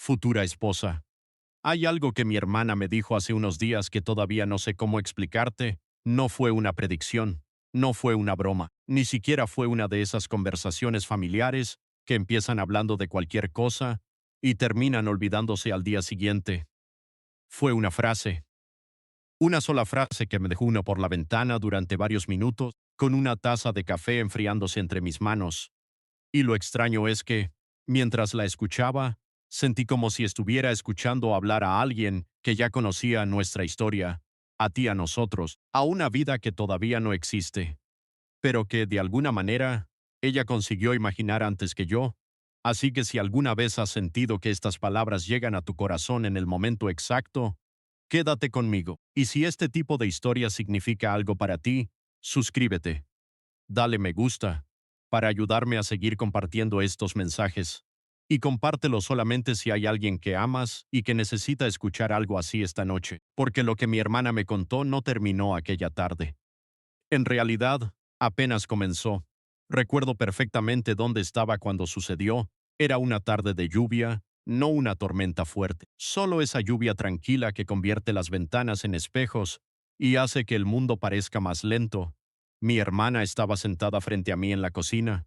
futura esposa. Hay algo que mi hermana me dijo hace unos días que todavía no sé cómo explicarte. No fue una predicción, no fue una broma, ni siquiera fue una de esas conversaciones familiares que empiezan hablando de cualquier cosa y terminan olvidándose al día siguiente. Fue una frase, una sola frase que me dejó uno por la ventana durante varios minutos, con una taza de café enfriándose entre mis manos. Y lo extraño es que, mientras la escuchaba, sentí como si estuviera escuchando hablar a alguien que ya conocía nuestra historia, a ti, a nosotros, a una vida que todavía no existe, pero que, de alguna manera, ella consiguió imaginar antes que yo. Así que si alguna vez has sentido que estas palabras llegan a tu corazón en el momento exacto, quédate conmigo. Y si este tipo de historia significa algo para ti, suscríbete. Dale me gusta para ayudarme a seguir compartiendo estos mensajes. Y compártelo solamente si hay alguien que amas y que necesita escuchar algo así esta noche, porque lo que mi hermana me contó no terminó aquella tarde. En realidad, apenas comenzó. Recuerdo perfectamente dónde estaba cuando sucedió. Era una tarde de lluvia, no una tormenta fuerte, solo esa lluvia tranquila que convierte las ventanas en espejos y hace que el mundo parezca más lento. Mi hermana estaba sentada frente a mí en la cocina.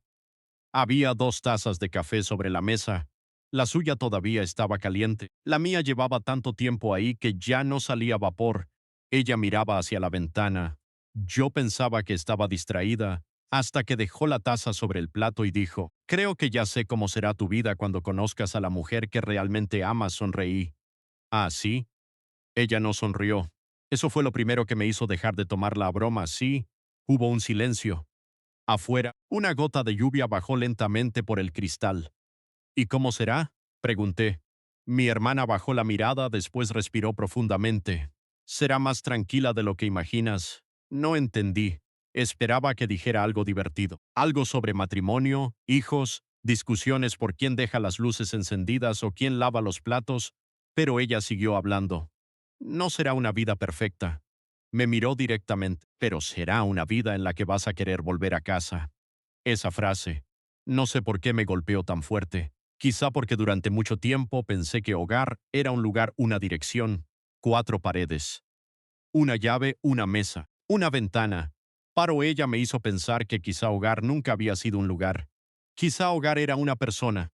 Había 2 tazas de café sobre la mesa. La suya todavía estaba caliente. La mía llevaba tanto tiempo ahí que ya no salía vapor. Ella miraba hacia la ventana. Yo pensaba que estaba distraída, hasta que dejó la taza sobre el plato y dijo, creo que ya sé cómo será tu vida cuando conozcas a la mujer que realmente amas. Sonreí. Ah, sí. Ella no sonrió. Eso fue lo primero que me hizo dejar de tomar la broma. Sí. Hubo un silencio. Afuera, una gota de lluvia bajó lentamente por el cristal. ¿Y cómo será? Pregunté. Mi hermana bajó la mirada, después respiró profundamente. Será más tranquila de lo que imaginas. No entendí. Esperaba que dijera algo divertido. Algo sobre matrimonio, hijos, discusiones por quién deja las luces encendidas o quién lava los platos, pero ella siguió hablando. No será una vida perfecta. Me miró directamente, pero será una vida en la que vas a querer volver a casa. Esa frase. No sé por qué me golpeó tan fuerte. Quizá porque durante mucho tiempo pensé que hogar era un lugar, una dirección, 4 paredes, una llave, una mesa, una ventana. Pero ella me hizo pensar que quizá hogar nunca había sido un lugar. Quizá hogar era una persona.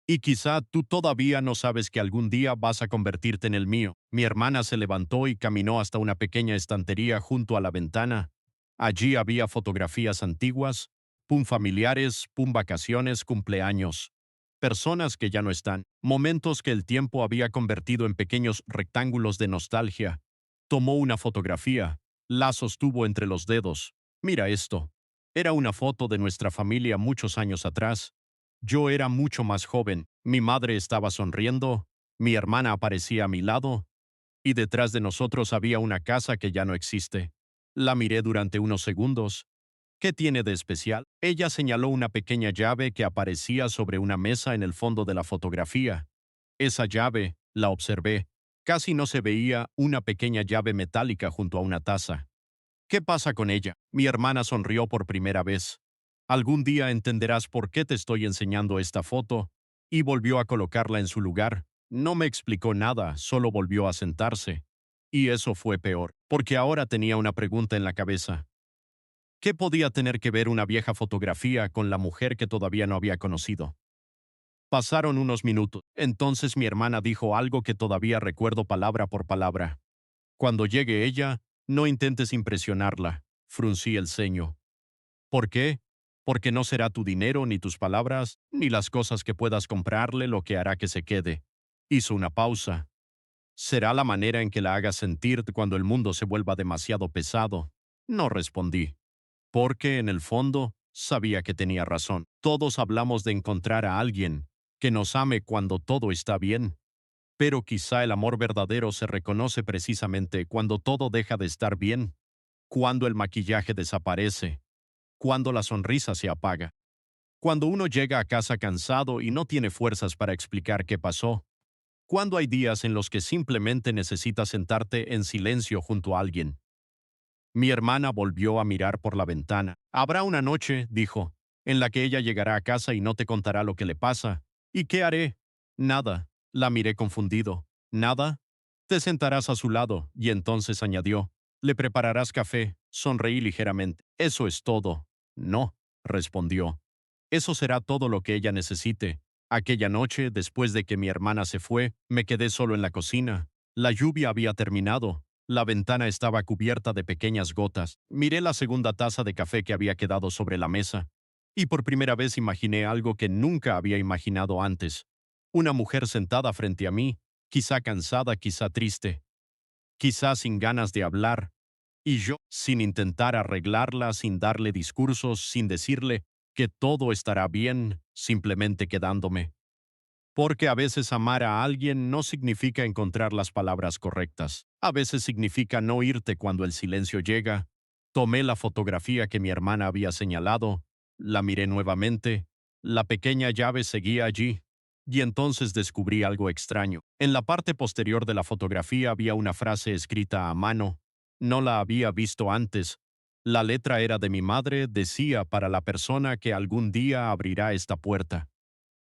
Y quizá tú todavía no sabes que algún día vas a convertirte en el mío. Mi hermana se levantó y caminó hasta una pequeña estantería junto a la ventana. Allí había fotografías antiguas, pum familiares, pum vacaciones, cumpleaños. Personas que ya no están, momentos que el tiempo había convertido en pequeños rectángulos de nostalgia. Tomó una fotografía, la sostuvo entre los dedos. Mira esto. Era una foto de nuestra familia muchos años atrás. Yo era mucho más joven, mi madre estaba sonriendo, mi hermana aparecía a mi lado, y detrás de nosotros había una casa que ya no existe. La miré durante unos segundos. ¿Qué tiene de especial? Ella señaló una pequeña llave que aparecía sobre una mesa en el fondo de la fotografía. Esa llave, la observé. Casi no se veía una pequeña llave metálica junto a una taza. ¿Qué pasa con ella? Mi hermana sonrió por primera vez. Algún día entenderás por qué te estoy enseñando esta foto, y volvió a colocarla en su lugar. No me explicó nada, solo volvió a sentarse. Y eso fue peor, porque ahora tenía una pregunta en la cabeza. ¿Qué podía tener que ver una vieja fotografía con la mujer que todavía no había conocido? Pasaron unos minutos. Entonces mi hermana dijo algo que todavía recuerdo palabra por palabra. Cuando llegue ella, no intentes impresionarla. Fruncí el ceño. ¿Por qué? Porque no será tu dinero, ni tus palabras, ni las cosas que puedas comprarle lo que hará que se quede. Hizo una pausa. Será la manera en que la hagas sentir cuando el mundo se vuelva demasiado pesado. No respondí. Porque, en el fondo, sabía que tenía razón. Todos hablamos de encontrar a alguien que nos ame cuando todo está bien. Pero quizá el amor verdadero se reconoce precisamente cuando todo deja de estar bien, cuando el maquillaje desaparece, cuando la sonrisa se apaga, cuando uno llega a casa cansado y no tiene fuerzas para explicar qué pasó, cuando hay días en los que simplemente necesitas sentarte en silencio junto a alguien. Mi hermana volvió a mirar por la ventana. Habrá una noche, dijo, en la que ella llegará a casa y no te contará lo que le pasa. ¿Y qué haré? Nada. La miré confundido. ¿Nada? Te sentarás a su lado, y entonces añadió, le prepararás café. Sonreí ligeramente. Eso es todo. No, respondió. Eso será todo lo que ella necesite. Aquella noche, después de que mi hermana se fue, me quedé solo en la cocina. La lluvia había terminado. La ventana estaba cubierta de pequeñas gotas. Miré la segunda taza de café que había quedado sobre la mesa. Y por primera vez imaginé algo que nunca había imaginado antes. Una mujer sentada frente a mí, quizá cansada, quizá triste, quizá sin ganas de hablar, y yo, sin intentar arreglarla, sin darle discursos, sin decirle que todo estará bien, simplemente quedándome. Porque a veces amar a alguien no significa encontrar las palabras correctas. A veces significa no irte cuando el silencio llega. Tomé la fotografía que mi hermana había señalado, la miré nuevamente, la pequeña llave seguía allí, y entonces descubrí algo extraño. En la parte posterior de la fotografía había una frase escrita a mano. No la había visto antes. La letra era de mi madre, decía para la persona que algún día abrirá esta puerta.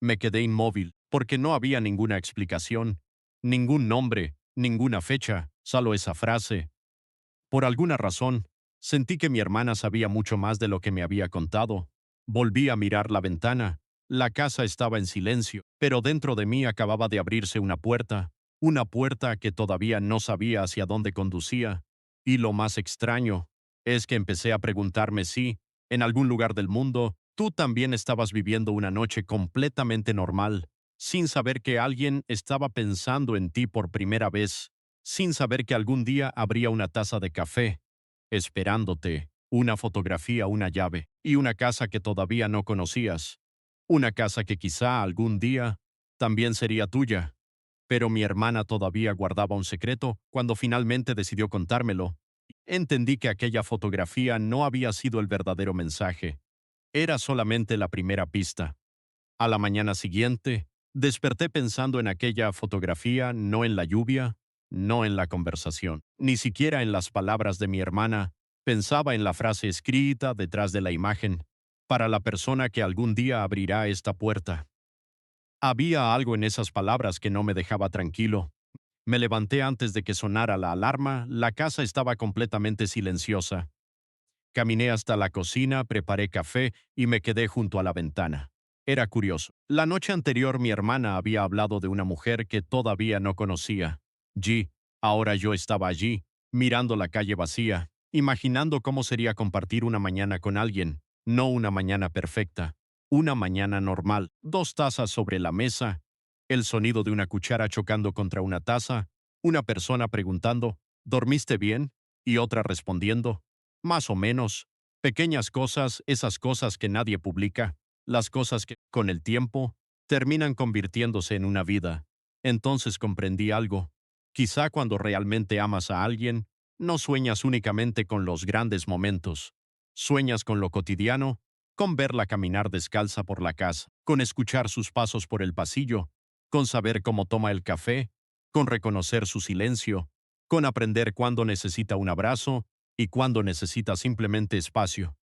Me quedé inmóvil, porque no había ninguna explicación, ningún nombre, ninguna fecha, solo esa frase. Por alguna razón, sentí que mi hermana sabía mucho más de lo que me había contado. Volví a mirar la ventana. La casa estaba en silencio, pero dentro de mí acababa de abrirse una puerta que todavía no sabía hacia dónde conducía. Y lo más extraño es que empecé a preguntarme si, en algún lugar del mundo, tú también estabas viviendo una noche completamente normal, sin saber que alguien estaba pensando en ti por primera vez, sin saber que algún día habría una taza de café, esperándote, una fotografía, una llave, y una casa que todavía no conocías. Una casa que quizá algún día también sería tuya. Pero mi hermana todavía guardaba un secreto cuando finalmente decidió contármelo. Entendí que aquella fotografía no había sido el verdadero mensaje. Era solamente la primera pista. A la mañana siguiente, desperté pensando en aquella fotografía, no en la lluvia, no en la conversación, ni siquiera en las palabras de mi hermana. Pensaba en la frase escrita detrás de la imagen, para la persona que algún día abrirá esta puerta. Había algo en esas palabras que no me dejaba tranquilo. Me levanté antes de que sonara la alarma, la casa estaba completamente silenciosa. Caminé hasta la cocina, preparé café y me quedé junto a la ventana. Era curioso. La noche anterior mi hermana había hablado de una mujer que todavía no conocía. G. Ahora yo estaba allí, mirando la calle vacía, imaginando cómo sería compartir una mañana con alguien, no una mañana perfecta, una mañana normal, dos tazas sobre la mesa, el sonido de una cuchara chocando contra una taza, una persona preguntando, ¿dormiste bien? Y otra respondiendo, más o menos, pequeñas cosas, esas cosas que nadie publica, las cosas que, con el tiempo, terminan convirtiéndose en una vida. Entonces comprendí algo. Quizá cuando realmente amas a alguien, no sueñas únicamente con los grandes momentos. Sueñas con lo cotidiano, con verla caminar descalza por la casa, con escuchar sus pasos por el pasillo, con saber cómo toma el café, con reconocer su silencio, con aprender cuándo necesita un abrazo y cuándo necesita simplemente espacio.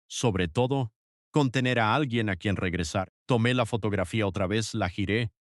Sobre todo, con tener a alguien a quien regresar. Tomé la fotografía otra vez, la giré.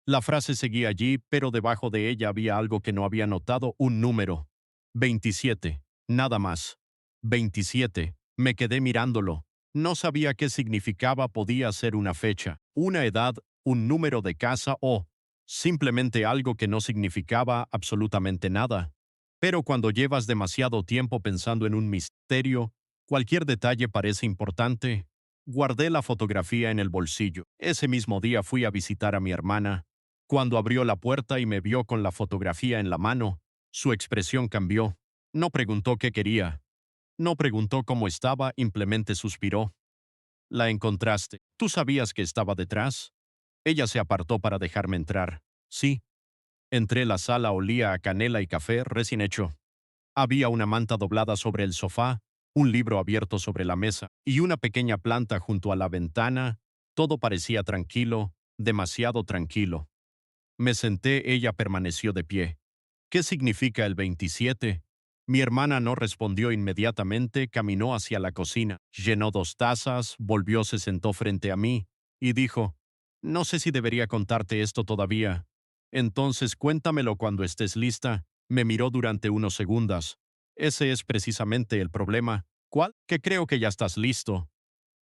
La frase seguía allí, pero debajo de ella había algo que no había notado, un número. 27. Nada más. 27. Me quedé mirándolo. No sabía qué significaba, podía ser una fecha, una edad, un número de casa o simplemente algo que no significaba absolutamente nada. Pero cuando llevas demasiado tiempo pensando en un misterio, cualquier detalle parece importante. Guardé la fotografía en el bolsillo. Ese mismo día fui a visitar a mi hermana. Cuando abrió la puerta y me vio con la fotografía en la mano, su expresión cambió. No preguntó qué quería. No preguntó cómo estaba, simplemente suspiró. La encontraste. ¿Tú sabías que estaba detrás? Ella se apartó para dejarme entrar. Sí. Entré. La sala olía a canela y café recién hecho. Había una manta doblada sobre el sofá, un libro abierto sobre la mesa y una pequeña planta junto a la ventana. Todo parecía tranquilo, demasiado tranquilo. Me senté, ella permaneció de pie. ¿Qué significa el 27? Mi hermana no respondió inmediatamente, caminó hacia la cocina, llenó dos tazas, volvió, se sentó frente a mí y dijo, no sé si debería contarte esto todavía. Entonces cuéntamelo cuando estés lista. Me miró durante unos segundos. Ese es precisamente el problema. ¿Cuál? Que creo que ya estás listo.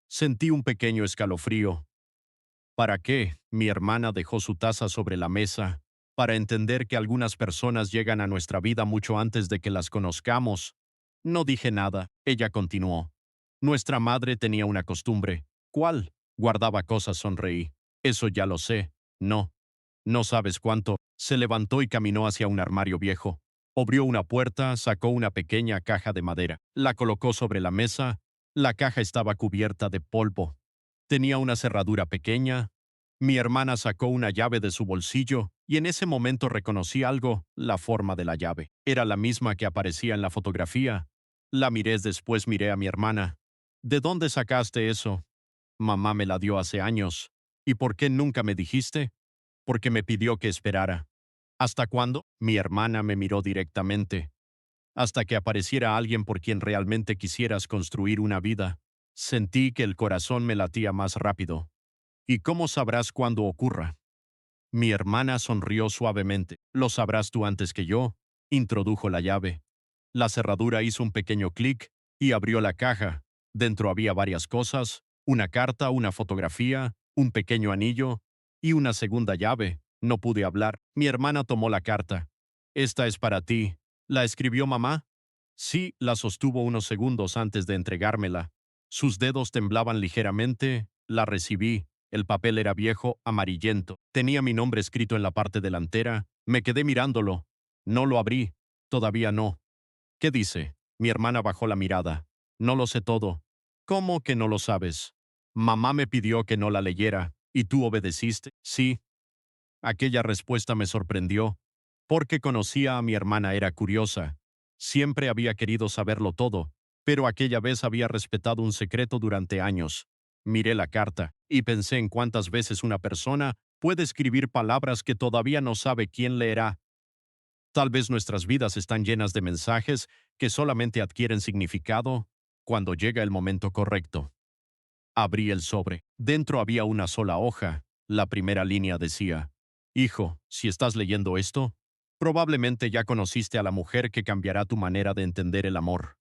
Sentí un pequeño escalofrío. ¿Para qué? Mi hermana dejó su taza sobre la mesa. Para entender que algunas personas llegan a nuestra vida mucho antes de que las conozcamos. No dije nada. Ella continuó. Nuestra madre tenía una costumbre. ¿Cuál? Guardaba cosas, sonreí. Eso ya lo sé. No. No sabes cuánto. Se levantó y caminó hacia un armario viejo. Abrió una puerta, sacó una pequeña caja de madera. La colocó sobre la mesa. La caja estaba cubierta de polvo. Tenía una cerradura pequeña. Mi hermana sacó una llave de su bolsillo y en ese momento reconocí algo, la forma de la llave. Era la misma que aparecía en la fotografía. La miré, después miré a mi hermana. ¿De dónde sacaste eso? Mamá me la dio hace años. ¿Y por qué nunca me dijiste? Porque me pidió que esperara. ¿Hasta cuándo? Mi hermana me miró directamente. Hasta que apareciera alguien por quien realmente quisieras construir una vida. Sentí que el corazón me latía más rápido. ¿Y cómo sabrás cuándo ocurra? Mi hermana sonrió suavemente. Lo sabrás tú antes que yo. Introdujo la llave. La cerradura hizo un pequeño clic y abrió la caja. Dentro había varias cosas, una carta, una fotografía, un pequeño anillo y una segunda llave. No pude hablar. Mi hermana tomó la carta. Esta es para ti. ¿La escribió mamá? Sí, la sostuvo unos segundos antes de entregármela. Sus dedos temblaban ligeramente. La recibí. El papel era viejo, amarillento. Tenía mi nombre escrito en la parte delantera. Me quedé mirándolo. No lo abrí. Todavía no. ¿Qué dice? Mi hermana bajó la mirada. No lo sé todo. ¿Cómo que no lo sabes? Mamá me pidió que no la leyera. ¿Y tú obedeciste? Sí. Aquella respuesta me sorprendió. Porque conocía a mi hermana, era curiosa. Siempre había querido saberlo todo, pero aquella vez había respetado un secreto durante años. Miré la carta y pensé en cuántas veces una persona puede escribir palabras que todavía no sabe quién leerá. Tal vez nuestras vidas están llenas de mensajes que solamente adquieren significado cuando llega el momento correcto. Abrí el sobre. Dentro había una sola hoja. La primera línea decía: Hijo, si estás leyendo esto, probablemente ya conociste a la mujer que cambiará tu manera de entender el amor.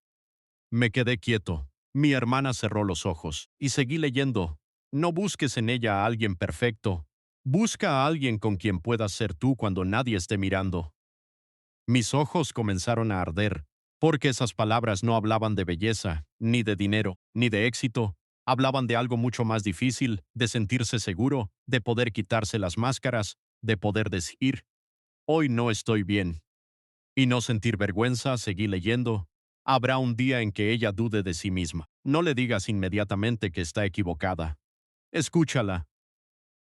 Me quedé quieto. Mi hermana cerró los ojos y seguí leyendo. No busques en ella a alguien perfecto. Busca a alguien con quien puedas ser tú cuando nadie esté mirando. Mis ojos comenzaron a arder, porque esas palabras no hablaban de belleza, ni de dinero, ni de éxito. Hablaban de algo mucho más difícil, de sentirse seguro, de poder quitarse las máscaras, de poder decir: hoy no estoy bien. Y no sentir vergüenza. Seguí leyendo. Habrá un día en que ella dude de sí misma. No le digas inmediatamente que está equivocada. Escúchala.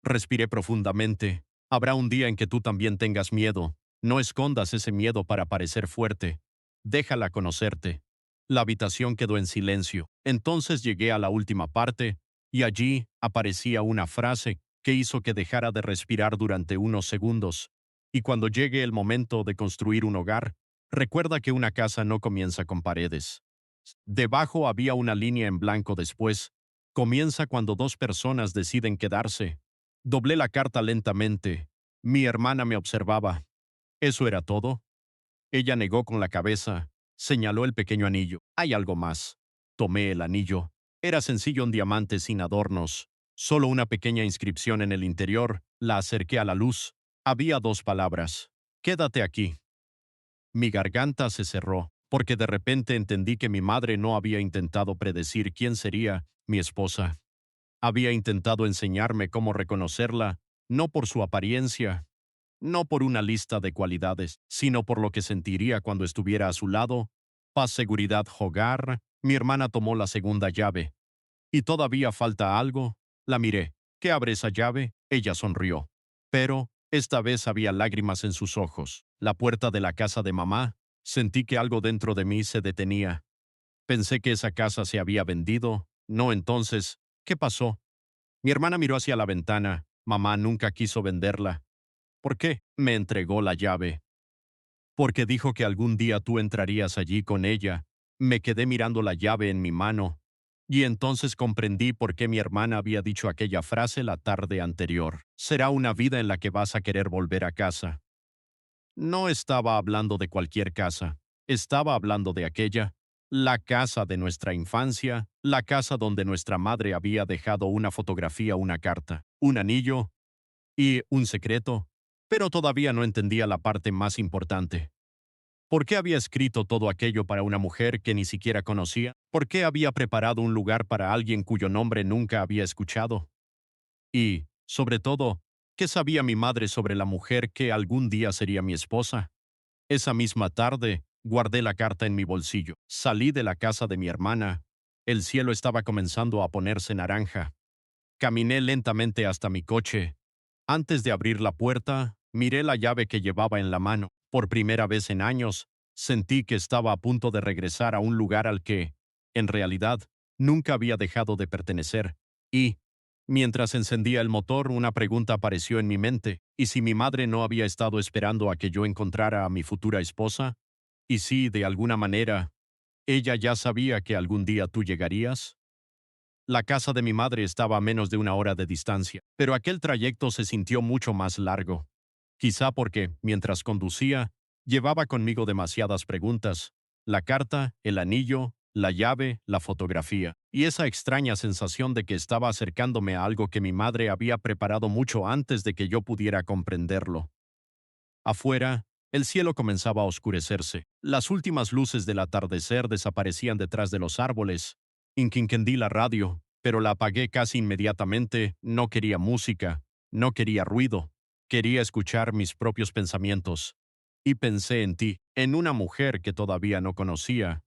Respiré profundamente. Habrá un día en que tú también tengas miedo. No escondas ese miedo para parecer fuerte. Déjala conocerte. La habitación quedó en silencio. Entonces llegué a la última parte, y allí aparecía una frase que hizo que dejara de respirar durante unos segundos. Y cuando llegue el momento de construir un hogar, recuerda que una casa no comienza con paredes. Debajo había una línea en blanco después. Comienza cuando dos personas deciden quedarse. Doblé la carta lentamente. Mi hermana me observaba. ¿Eso era todo? Ella negó con la cabeza. Señaló el pequeño anillo. Hay algo más. Tomé el anillo. Era sencillo, un diamante sin adornos. Solo una pequeña inscripción en el interior. La acerqué a la luz. Había dos palabras. Quédate aquí. Mi garganta se cerró, porque de repente entendí que mi madre no había intentado predecir quién sería mi esposa. Había intentado enseñarme cómo reconocerla, no por su apariencia, no por una lista de cualidades, sino por lo que sentiría cuando estuviera a su lado. Paz, seguridad, hogar. Mi hermana tomó la segunda llave. ¿Y todavía falta algo? La miré. ¿Qué abre esa llave? Ella sonrió. Pero, esta vez había lágrimas en sus ojos. La puerta de la casa de mamá. Sentí que algo dentro de mí se detenía. Pensé que esa casa se había vendido. No, entonces, ¿qué pasó? Mi hermana miró hacia la ventana. Mamá nunca quiso venderla. ¿Por qué? Me entregó la llave. Porque dijo que algún día tú entrarías allí con ella. Me quedé mirando la llave en mi mano. Y entonces comprendí por qué mi hermana había dicho aquella frase la tarde anterior. Será una vida en la que vas a querer volver a casa. No estaba hablando de cualquier casa. Estaba hablando de aquella, la casa de nuestra infancia, la casa donde nuestra madre había dejado una fotografía, una carta, un anillo y un secreto, pero todavía no entendía la parte más importante. ¿Por qué había escrito todo aquello para una mujer que ni siquiera conocía? ¿Por qué había preparado un lugar para alguien cuyo nombre nunca había escuchado? Y, sobre todo, ¿qué sabía mi madre sobre la mujer que algún día sería mi esposa? Esa misma tarde, guardé la carta en mi bolsillo. Salí de la casa de mi hermana. El cielo estaba comenzando a ponerse naranja. Caminé lentamente hasta mi coche. Antes de abrir la puerta, miré la llave que llevaba en la mano. Por primera vez en años, sentí que estaba a punto de regresar a un lugar al que, en realidad, nunca había dejado de pertenecer. Y, mientras encendía el motor, una pregunta apareció en mi mente. ¿Y si mi madre no había estado esperando a que yo encontrara a mi futura esposa? ¿Y si, de alguna manera, ella ya sabía que algún día tú llegarías? La casa de mi madre estaba a menos de una hora de distancia, pero aquel trayecto se sintió mucho más largo. Quizá porque, mientras conducía, llevaba conmigo demasiadas preguntas. La carta, el anillo, la llave, la fotografía, y esa extraña sensación de que estaba acercándome a algo que mi madre había preparado mucho antes de que yo pudiera comprenderlo. Afuera, el cielo comenzaba a oscurecerse. Las últimas luces del atardecer desaparecían detrás de los árboles. Encendí la radio, pero la apagué casi inmediatamente. No quería música, no quería ruido. Quería escuchar mis propios pensamientos. Y pensé en ti, en una mujer que todavía no conocía.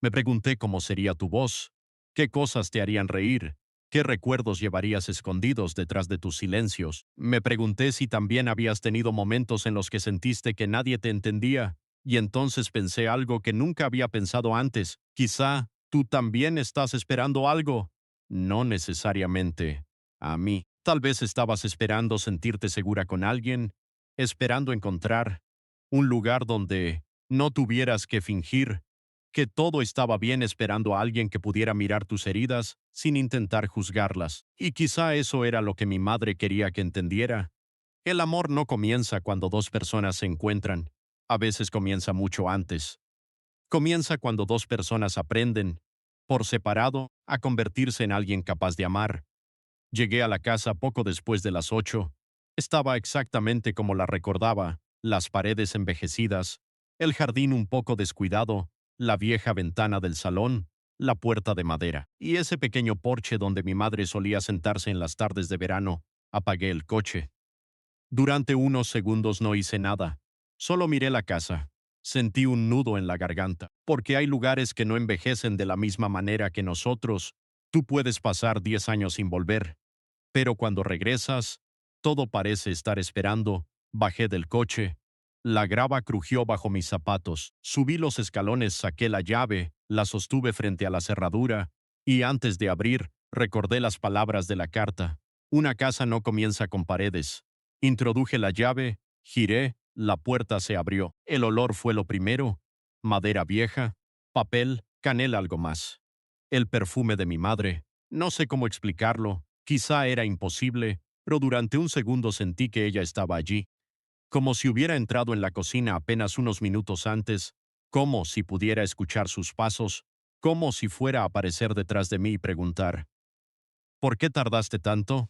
Me pregunté cómo sería tu voz, qué cosas te harían reír, qué recuerdos llevarías escondidos detrás de tus silencios. Me pregunté si también habías tenido momentos en los que sentiste que nadie te entendía, y entonces pensé algo que nunca había pensado antes. Quizá tú también estás esperando algo. No necesariamente a mí. Tal vez estabas esperando sentirte segura con alguien, esperando encontrar un lugar donde no tuvieras que fingir que todo estaba bien, esperando a alguien que pudiera mirar tus heridas sin intentar juzgarlas. Y quizá eso era lo que mi madre quería que entendiera. El amor no comienza cuando dos personas se encuentran. A veces comienza mucho antes. Comienza cuando dos personas aprenden, por separado, a convertirse en alguien capaz de amar. Llegué a la casa poco después de las 8. Estaba exactamente como la recordaba, las paredes envejecidas, el jardín un poco descuidado, la vieja ventana del salón, la puerta de madera, y ese pequeño porche donde mi madre solía sentarse en las tardes de verano. Apagué el coche. Durante unos segundos no hice nada. Solo miré la casa. Sentí un nudo en la garganta, porque hay lugares que no envejecen de la misma manera que nosotros. Tú puedes pasar 10 años sin volver, pero cuando regresas, todo parece estar esperando. Bajé del coche. La grava crujió bajo mis zapatos. Subí los escalones, saqué la llave, la sostuve frente a la cerradura, y antes de abrir, recordé las palabras de la carta. Una casa no comienza con paredes. Introduje la llave, giré, la puerta se abrió. El olor fue lo primero. Madera vieja, papel, canela, algo más. El perfume de mi madre. No sé cómo explicarlo. Quizá era imposible, pero durante un segundo sentí que ella estaba allí, como si hubiera entrado en la cocina apenas unos minutos antes, como si pudiera escuchar sus pasos, como si fuera a aparecer detrás de mí y preguntar, ¿por qué tardaste tanto?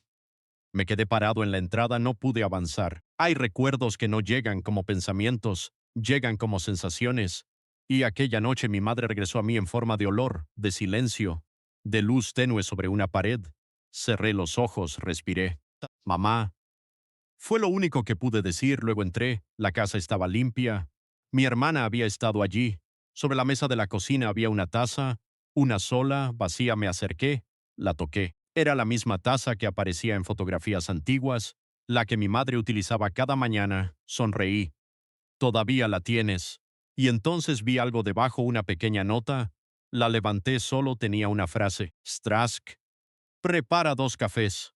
Me quedé parado en la entrada, no pude avanzar. Hay recuerdos que no llegan como pensamientos, llegan como sensaciones. Y aquella noche mi madre regresó a mí en forma de olor, de silencio, de luz tenue sobre una pared. Cerré los ojos, respiré. Mamá. Fue lo único que pude decir. Luego entré. La casa estaba limpia. Mi hermana había estado allí. Sobre la mesa de la cocina había una taza, una sola, vacía. Me acerqué, la toqué. Era la misma taza que aparecía en fotografías antiguas, la que mi madre utilizaba cada mañana. Sonreí. Todavía la tienes. Y entonces vi algo debajo, una pequeña nota. La levanté, solo tenía una frase. Strask. Prepara 2 cafés.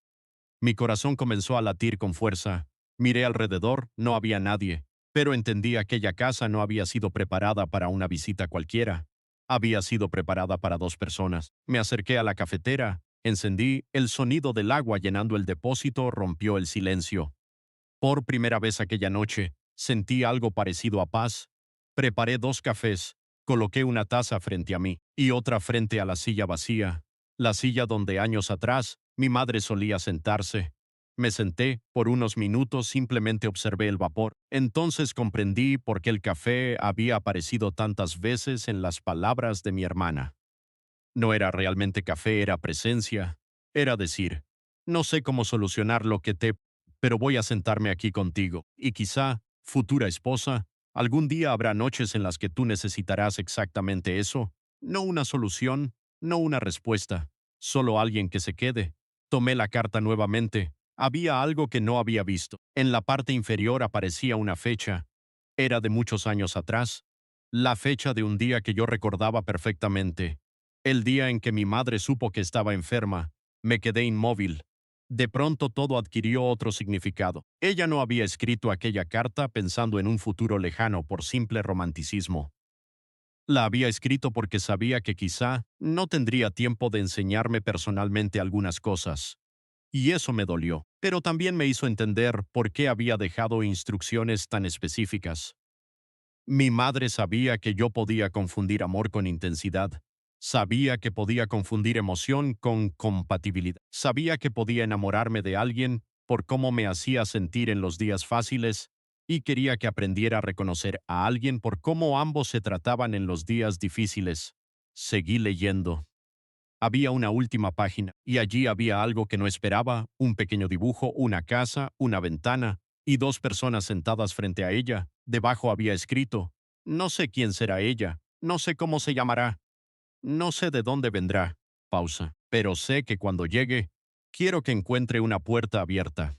Mi corazón comenzó a latir con fuerza. Miré alrededor, no había nadie, pero entendí, aquella casa no había sido preparada para una visita cualquiera. Había sido preparada para 2 personas. Me acerqué a la cafetera, encendí, el sonido del agua llenando el depósito rompió el silencio. Por primera vez aquella noche, sentí algo parecido a paz. Preparé 2 cafés, coloqué una taza frente a mí y otra frente a la silla vacía, la silla donde años atrás mi madre solía sentarse. Me senté, por unos minutos simplemente observé el vapor. Entonces comprendí por qué el café había aparecido tantas veces en las palabras de mi hermana. No era realmente café, era presencia. Era decir, no sé cómo solucionar lo que te, pero voy a sentarme aquí contigo. Y quizá, futura esposa, algún día habrá noches en las que tú necesitarás exactamente eso. No una solución, no una respuesta, solo alguien que se quede. Tomé la carta nuevamente. Había algo que no había visto. En la parte inferior aparecía una fecha. Era de muchos años atrás. La fecha de un día que yo recordaba perfectamente. El día en que mi madre supo que estaba enferma, me quedé inmóvil. De pronto todo adquirió otro significado. Ella no había escrito aquella carta pensando en un futuro lejano por simple romanticismo. La había escrito porque sabía que quizá no tendría tiempo de enseñarme personalmente algunas cosas. Y eso me dolió, pero también me hizo entender por qué había dejado instrucciones tan específicas. Mi madre sabía que yo podía confundir amor con intensidad. Sabía que podía confundir emoción con compatibilidad. Sabía que podía enamorarme de alguien por cómo me hacía sentir en los días fáciles y quería que aprendiera a reconocer a alguien por cómo ambos se trataban en los días difíciles. Seguí leyendo. Había una última página, y allí había algo que no esperaba, un pequeño dibujo, una casa, una ventana, y 2 personas sentadas frente a ella. Debajo había escrito, no sé quién será ella, no sé cómo se llamará, no sé de dónde vendrá. Pausa. Pero sé que cuando llegue, quiero que encuentre una puerta abierta.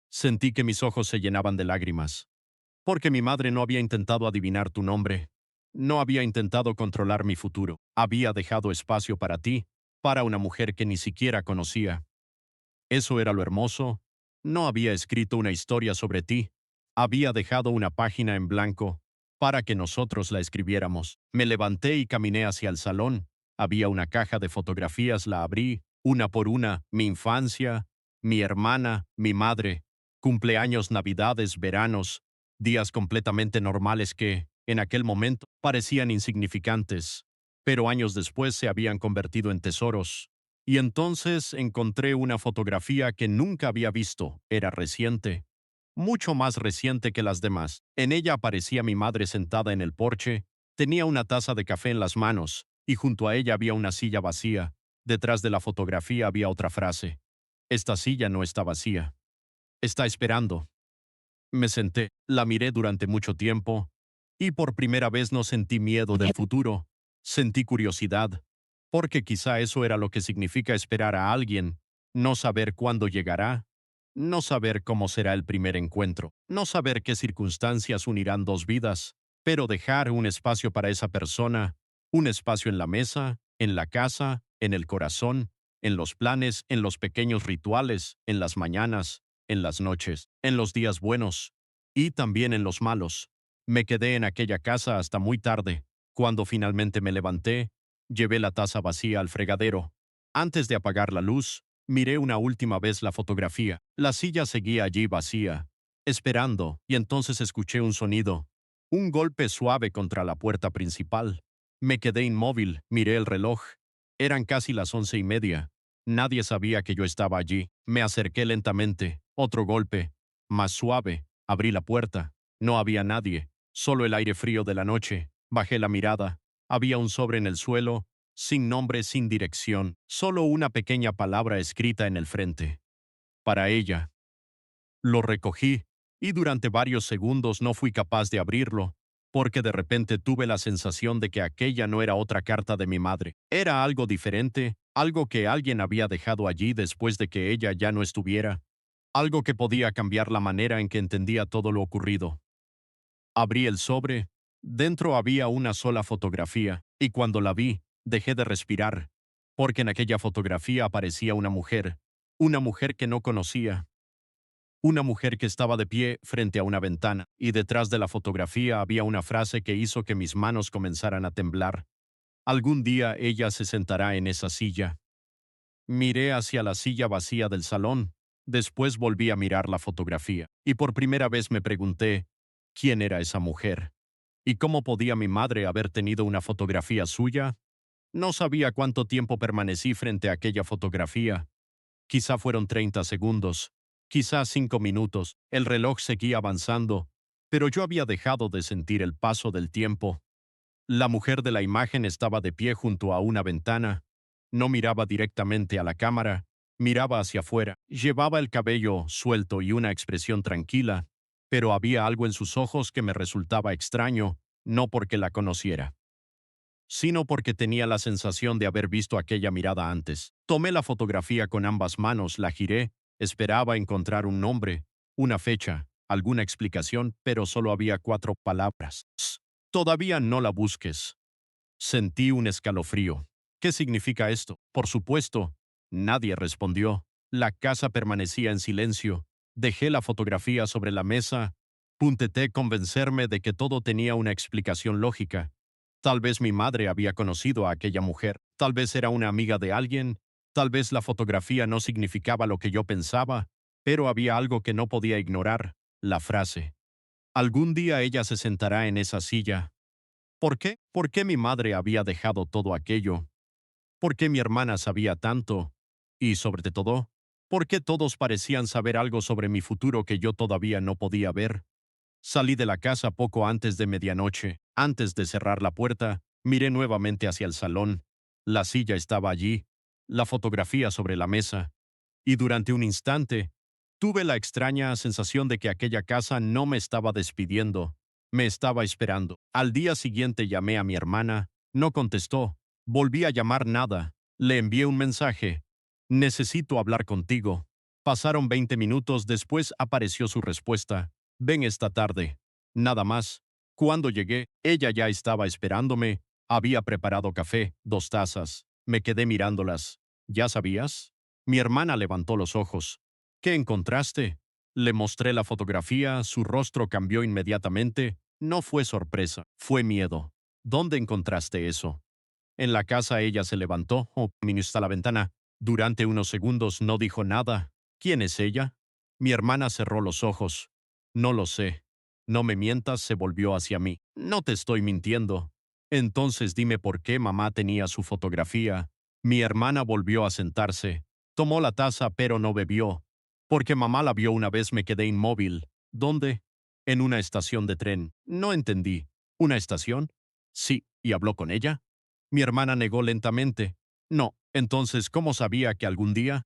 Sentí que mis ojos se llenaban de lágrimas. Porque mi madre no había intentado adivinar tu nombre. No había intentado controlar mi futuro. Había dejado espacio para ti, para una mujer que ni siquiera conocía. Eso era lo hermoso. No había escrito una historia sobre ti. Había dejado una página en blanco para que nosotros la escribiéramos. Me levanté y caminé hacia el salón. Había una caja de fotografías, la abrí, una por una, mi infancia, mi hermana, mi madre, cumpleaños, navidades, veranos, días completamente normales que, en aquel momento, parecían insignificantes, pero años después se habían convertido en tesoros. Y entonces encontré una fotografía que nunca había visto. Era reciente, mucho más reciente que las demás. En ella aparecía mi madre sentada en el porche, tenía una taza de café en las manos, y junto a ella había una silla vacía. Detrás de la fotografía había otra frase. Esta silla no está vacía. Está esperando. Me senté, la miré durante mucho tiempo, y por primera vez no sentí miedo del futuro, sentí curiosidad, porque quizá eso era lo que significa esperar a alguien, no saber cuándo llegará, no saber cómo será el primer encuentro, no saber qué circunstancias unirán 2 vidas, pero dejar un espacio para esa persona, un espacio en la mesa, en la casa, en el corazón, en los planes, en los pequeños rituales, en las mañanas, en las noches, en los días buenos y también en los malos. Me quedé en aquella casa hasta muy tarde. Cuando finalmente me levanté, llevé la taza vacía al fregadero. Antes de apagar la luz, miré una última vez la fotografía. La silla seguía allí vacía, esperando, y entonces escuché un sonido, un golpe suave contra la puerta principal. Me quedé inmóvil, miré el reloj. Eran casi las 11:30. Nadie sabía que yo estaba allí. Me acerqué lentamente. Otro golpe, más suave. Abrí la puerta. No había nadie, solo el aire frío de la noche. Bajé la mirada. Había un sobre en el suelo, sin nombre, sin dirección, solo una pequeña palabra escrita en el frente. Para ella. Lo recogí, y durante varios segundos no fui capaz de abrirlo, porque de repente tuve la sensación de que aquella no era otra carta de mi madre. Era algo diferente, algo que alguien había dejado allí después de que ella ya no estuviera, algo que podía cambiar la manera en que entendía todo lo ocurrido. Abrí el sobre. Dentro había una sola fotografía, y cuando la vi, dejé de respirar, porque en aquella fotografía aparecía una mujer que no conocía, una mujer que estaba de pie frente a una ventana, y detrás de la fotografía había una frase que hizo que mis manos comenzaran a temblar. Algún día ella se sentará en esa silla. Miré hacia la silla vacía del salón. Después volví a mirar la fotografía. Y por primera vez me pregunté, ¿quién era esa mujer? ¿Y cómo podía mi madre haber tenido una fotografía suya? No sabía cuánto tiempo permanecí frente a aquella fotografía. Quizá fueron 30 segundos, quizá 5 minutos. El reloj seguía avanzando, pero yo había dejado de sentir el paso del tiempo. La mujer de la imagen estaba de pie junto a una ventana. No miraba directamente a la cámara, miraba hacia afuera. Llevaba el cabello suelto y una expresión tranquila, pero había algo en sus ojos que me resultaba extraño, no porque la conociera, sino porque tenía la sensación de haber visto aquella mirada antes. Tomé la fotografía con ambas manos, la giré, esperaba encontrar un nombre, una fecha, alguna explicación, pero solo había 4 palabras. Todavía no la busques. Sentí un escalofrío. ¿Qué significa esto? Por supuesto, nadie respondió. La casa permanecía en silencio. Dejé la fotografía sobre la mesa. Intenté convencerme de que todo tenía una explicación lógica. Tal vez mi madre había conocido a aquella mujer. Tal vez era una amiga de alguien. Tal vez la fotografía no significaba lo que yo pensaba, pero había algo que no podía ignorar, la frase. Algún día ella se sentará en esa silla. ¿Por qué? ¿Por qué mi madre había dejado todo aquello? ¿Por qué mi hermana sabía tanto? Y sobre todo, ¿por qué todos parecían saber algo sobre mi futuro que yo todavía no podía ver? Salí de la casa poco antes de medianoche. Antes de cerrar la puerta, miré nuevamente hacia el salón. La silla estaba allí, la fotografía sobre la mesa, y durante un instante, tuve la extraña sensación de que aquella casa no me estaba despidiendo, me estaba esperando. Al día siguiente llamé a mi hermana, no contestó, volví a llamar nada, le envié un mensaje. Necesito hablar contigo. Pasaron 20 minutos después apareció su respuesta. Ven esta tarde. Nada más. Cuando llegué, ella ya estaba esperándome. Había preparado café, 2 tazas. Me quedé mirándolas. ¿Ya sabías? Mi hermana levantó los ojos. ¿Qué encontraste? Le mostré la fotografía, su rostro cambió inmediatamente. No fue sorpresa, fue miedo. ¿Dónde encontraste eso? En la casa ella se levantó, miró hasta la ventana. Durante unos segundos no dijo nada. ¿Quién es ella? Mi hermana cerró los ojos. No lo sé. No me mientas, se volvió hacia mí. No te estoy mintiendo. Entonces dime por qué mamá tenía su fotografía. Mi hermana volvió a sentarse. Tomó la taza pero no bebió. Porque mamá la vio una vez me quedé inmóvil. ¿Dónde? En una estación de tren. No entendí. ¿Una estación? Sí, ¿y habló con ella? Mi hermana negó lentamente. No, entonces, ¿cómo sabía que algún día?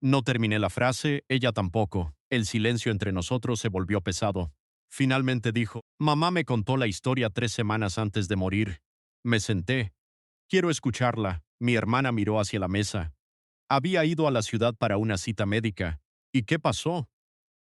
No terminé la frase, ella tampoco. El silencio entre nosotros se volvió pesado. Finalmente dijo, mamá me contó la historia 3 semanas antes de morir. Me senté. Quiero escucharla. Mi hermana miró hacia la mesa. Había ido a la ciudad para una cita médica. ¿Y qué pasó?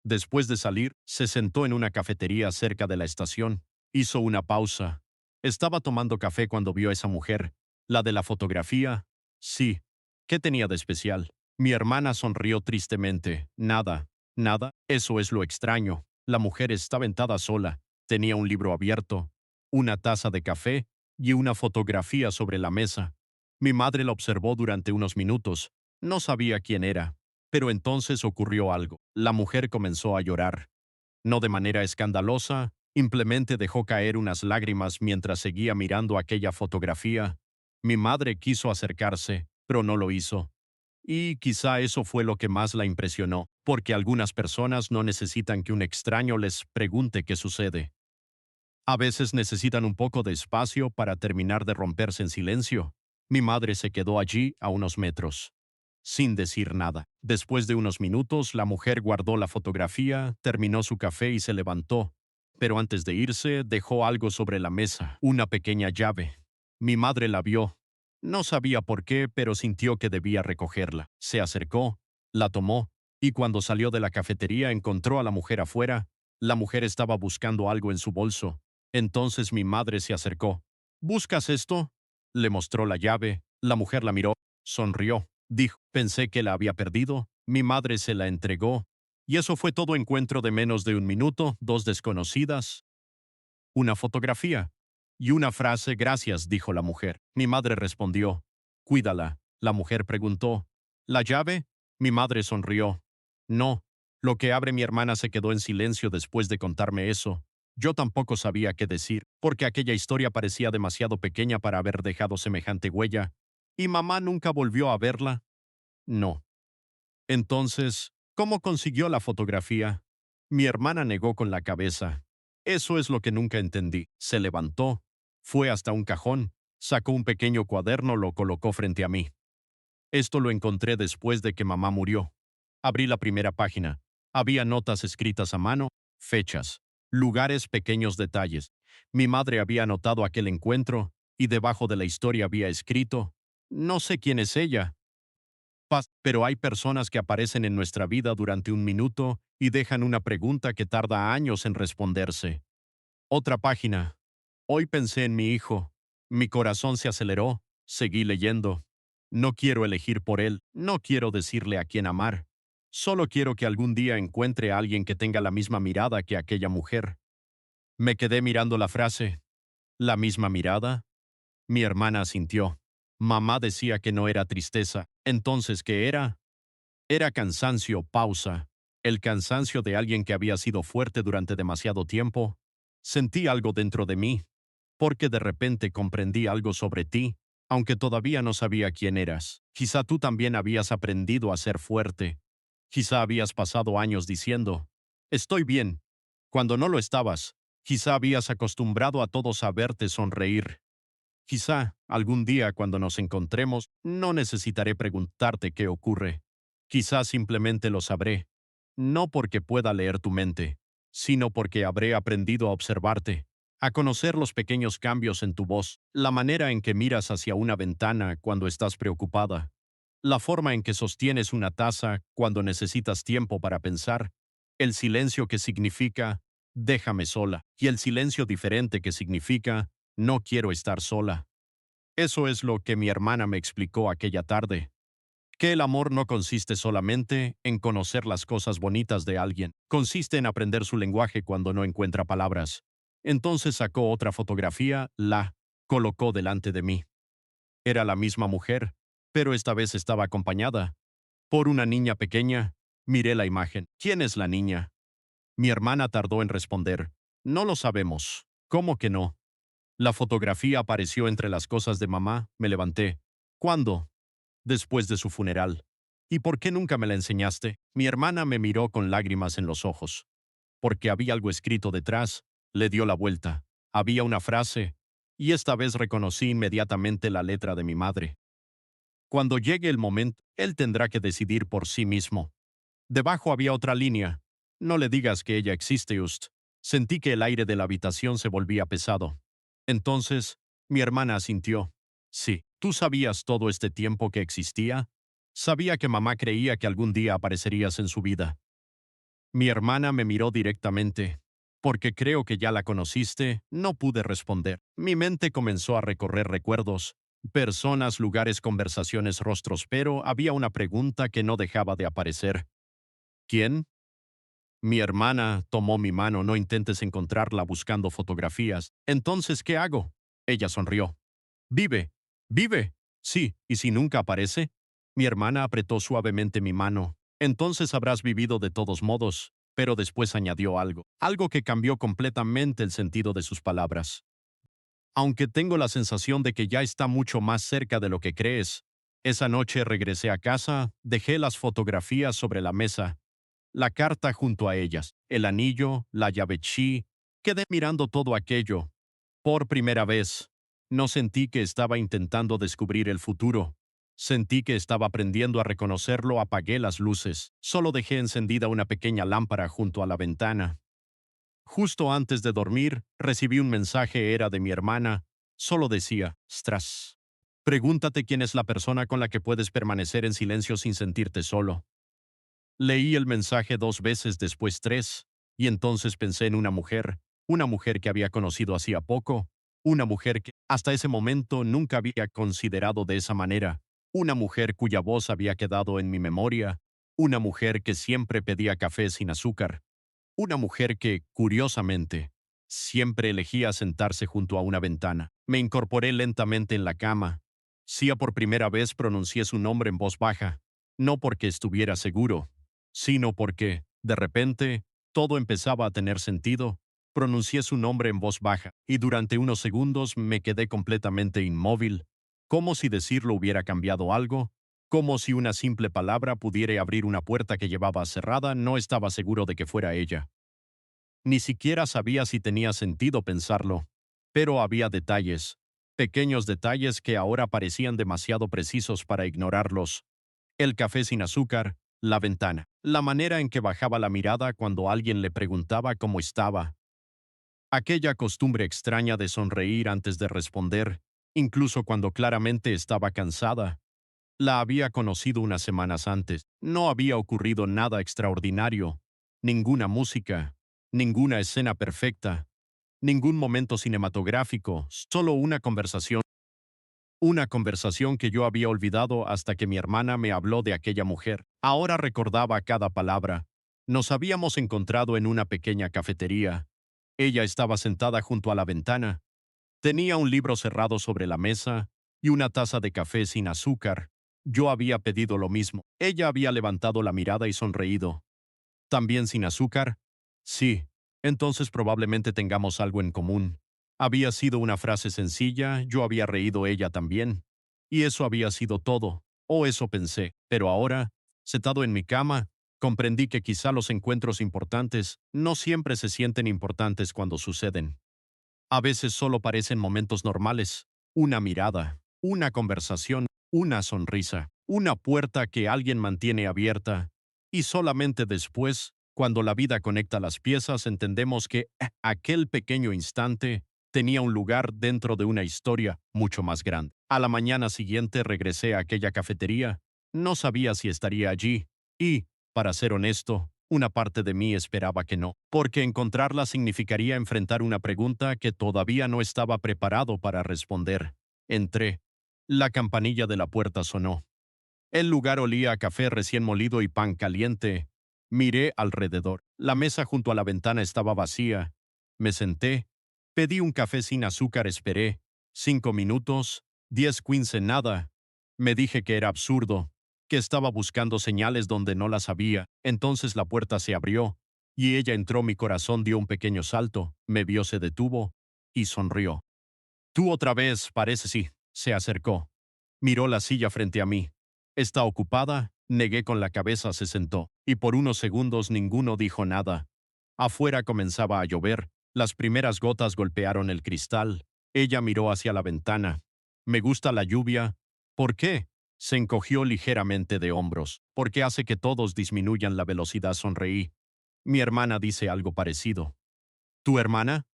Después de salir, se sentó en una cafetería cerca de la estación. Hizo una pausa. Estaba tomando café cuando vio a esa mujer. La de la fotografía. Sí. ¿Qué tenía de especial? Mi hermana sonrió tristemente. Nada. Nada. Eso es lo extraño. La mujer estaba sentada sola. Tenía un libro abierto, una taza de café y una fotografía sobre la mesa. Mi madre la observó durante unos minutos. No sabía quién era. Pero entonces ocurrió algo. La mujer comenzó a llorar. No de manera escandalosa, simplemente dejó caer unas lágrimas mientras seguía mirando aquella fotografía. Mi madre quiso acercarse, pero no lo hizo. Y quizá eso fue lo que más la impresionó, porque algunas personas no necesitan que un extraño les pregunte qué sucede. A veces necesitan un poco de espacio para terminar de romperse en silencio. Mi madre se quedó allí a unos metros, sin decir nada. Después de unos minutos, la mujer guardó la fotografía, terminó su café y se levantó. Pero antes de irse, dejó algo sobre la mesa, una pequeña llave. Mi madre la vio. No sabía por qué, pero sintió que debía recogerla. Se acercó, la tomó, y cuando salió de la cafetería encontró a la mujer afuera. La mujer estaba buscando algo en su bolso. Entonces mi madre se acercó. ¿Buscas esto? Le mostró la llave. La mujer la miró, sonrió. Dijo, pensé que la había perdido. Mi madre se la entregó. Y eso fue todo encuentro de menos de un minuto, 2 desconocidas. Una fotografía. Y una frase, gracias, dijo la mujer. Mi madre respondió, cuídala. La mujer preguntó, ¿la llave? Mi madre sonrió. No. Lo que abre mi hermana se quedó en silencio después de contarme eso. Yo tampoco sabía qué decir, porque aquella historia parecía demasiado pequeña para haber dejado semejante huella. ¿Y mamá nunca volvió a verla? No. Entonces, ¿cómo consiguió la fotografía? Mi hermana negó con la cabeza. Eso es lo que nunca entendí. Se levantó, fue hasta un cajón, sacó un pequeño cuaderno, lo colocó frente a mí. Esto lo encontré después de que mamá murió. Abrí la primera página. Había notas escritas a mano, fechas, lugares, pequeños detalles. Mi madre había anotado aquel encuentro, y debajo de la historia había escrito, no sé quién es ella, pero hay personas que aparecen en nuestra vida durante un minuto y dejan una pregunta que tarda años en responderse. Otra página. Hoy pensé en mi hijo. Mi corazón se aceleró. Seguí leyendo. No quiero elegir por él. No quiero decirle a quién amar. Solo quiero que algún día encuentre a alguien que tenga la misma mirada que aquella mujer. Me quedé mirando la frase. ¿La misma mirada? Mi hermana asintió. Mamá decía que no era tristeza. Entonces, ¿qué era? Era cansancio, pausa. El cansancio de alguien que había sido fuerte durante demasiado tiempo. Sentí algo dentro de mí, porque de repente comprendí algo sobre ti, aunque todavía no sabía quién eras. Quizá tú también habías aprendido a ser fuerte. Quizá habías pasado años diciendo, estoy bien, cuando no lo estabas. Quizá habías acostumbrado a todos a verte sonreír. Quizá, algún día cuando nos encontremos, no necesitaré preguntarte qué ocurre. Quizá simplemente lo sabré. No porque pueda leer tu mente, sino porque habré aprendido a observarte, a conocer los pequeños cambios en tu voz, la manera en que miras hacia una ventana cuando estás preocupada, la forma en que sostienes una taza cuando necesitas tiempo para pensar, el silencio que significa déjame sola y el silencio diferente que significa no quiero estar sola. Eso es lo que mi hermana me explicó aquella tarde, que el amor no consiste solamente en conocer las cosas bonitas de alguien, consiste en aprender su lenguaje cuando no encuentra palabras. Entonces sacó otra fotografía, la colocó delante de mí. Era la misma mujer, pero esta vez estaba acompañada por una niña pequeña. Miré la imagen. ¿Quién es la niña? Mi hermana tardó en responder. No lo sabemos. ¿Cómo que no? La fotografía apareció entre las cosas de mamá. Me levanté. ¿Cuándo? Después de su funeral. ¿Y por qué nunca me la enseñaste? Mi hermana me miró con lágrimas en los ojos. Porque había algo escrito detrás. Le dio la vuelta. Había una frase. Y esta vez reconocí inmediatamente la letra de mi madre. Cuando llegue el momento, él tendrá que decidir por sí mismo. Debajo había otra línea. No le digas que ella existe, Just. Sentí que el aire de la habitación se volvía pesado. Entonces, mi hermana asintió. Sí, ¿tú sabías todo este tiempo que existía? Sabía que mamá creía que algún día aparecerías en su vida. Mi hermana me miró directamente. Porque creo que ya la conociste, no pude responder. Mi mente comenzó a recorrer recuerdos, personas, lugares, conversaciones, rostros, pero había una pregunta que no dejaba de aparecer. ¿Quién? Mi hermana tomó mi mano. No intentes encontrarla buscando fotografías. Entonces, ¿qué hago? Ella sonrió. Vive. Vive. Sí, ¿y si nunca aparece? Mi hermana apretó suavemente mi mano. Entonces habrás vivido de todos modos. Pero después añadió algo que cambió completamente el sentido de sus palabras. Aunque tengo la sensación de que ya está mucho más cerca de lo que crees. Esa noche regresé a casa, dejé las fotografías sobre la mesa, la carta junto a ellas, el anillo, la llave chi. Quedé mirando todo aquello. Por primera vez, no sentí que estaba intentando descubrir el futuro. Sentí que estaba aprendiendo a reconocerlo. Apagué las luces. Solo dejé encendida una pequeña lámpara junto a la ventana. Justo antes de dormir, recibí un mensaje. Era de mi hermana. Solo decía, Stras. Pregúntate quién es la persona con la que puedes permanecer en silencio sin sentirte solo. Leí el mensaje 2 veces, después 3, y entonces pensé en una mujer que había conocido hacía poco, una mujer que hasta ese momento nunca había considerado de esa manera, una mujer cuya voz había quedado en mi memoria, una mujer que siempre pedía café sin azúcar, una mujer que, curiosamente, Siempre elegía sentarse junto a una ventana. Me incorporé lentamente en la cama. Sia por primera vez pronuncié su nombre en voz baja, no porque estuviera seguro, sino porque, de repente, todo empezaba a tener sentido. Pronuncié su nombre en voz baja, y durante unos segundos me quedé completamente inmóvil, como si decirlo hubiera cambiado algo, como si una simple palabra pudiera abrir una puerta que llevaba cerrada. No estaba seguro de que fuera ella. Ni siquiera sabía si tenía sentido pensarlo, pero había detalles, pequeños detalles que ahora parecían demasiado precisos para ignorarlos. El café sin azúcar, la ventana, la manera en que bajaba la mirada cuando alguien le preguntaba cómo estaba, aquella costumbre extraña de sonreír antes de responder, incluso cuando claramente estaba cansada. La había conocido unas semanas antes. No había ocurrido nada extraordinario, ninguna música, ninguna escena perfecta, ningún momento cinematográfico, solo una conversación que yo había olvidado hasta que mi hermana me habló de aquella mujer. Ahora recordaba cada palabra. Nos habíamos encontrado en una pequeña cafetería. Ella estaba sentada junto a la ventana. Tenía un libro cerrado sobre la mesa y una taza de café sin azúcar. Yo había pedido lo mismo. Ella había levantado la mirada y sonreído. ¿También sin azúcar? Sí. Entonces probablemente tengamos algo en común. Había sido una frase sencilla, yo había reído, ella también. Y eso había sido todo. O eso pensé. Pero ahora, sentado en mi cama, comprendí que quizá los encuentros importantes no siempre se sienten importantes cuando suceden. A veces solo parecen momentos normales, una mirada, una conversación, una sonrisa, una puerta que alguien mantiene abierta, y solamente después, cuando la vida conecta las piezas, entendemos que aquel pequeño instante tenía un lugar dentro de una historia mucho más grande. A la mañana siguiente regresé a aquella cafetería. No sabía si estaría allí, y, para ser honesto, una parte de mí esperaba que no, porque encontrarla significaría enfrentar una pregunta que todavía no estaba preparado para responder. Entré. La campanilla de la puerta sonó. El lugar olía a café recién molido y pan caliente. Miré alrededor. La mesa junto a la ventana estaba vacía. Me senté. Pedí un café sin azúcar, esperé. 5 minutos, 10, 15, nada. Me dije que era absurdo, que estaba buscando señales donde no las había. Entonces la puerta se abrió, y ella entró. Mi corazón dio un pequeño salto, me vio, se detuvo, y sonrió. Tú otra vez, parece, sí. Se acercó. Miró la silla frente a mí. ¿Está ocupada? Negué con la cabeza, se sentó, y por unos segundos ninguno dijo nada. Afuera comenzaba a llover, las primeras gotas golpearon el cristal. Ella miró hacia la ventana. Me gusta la lluvia. ¿Por qué? Se encogió ligeramente de hombros. Porque hace que todos disminuyan la velocidad, sonreí. Mi hermana dice algo parecido. ¿Tu hermana?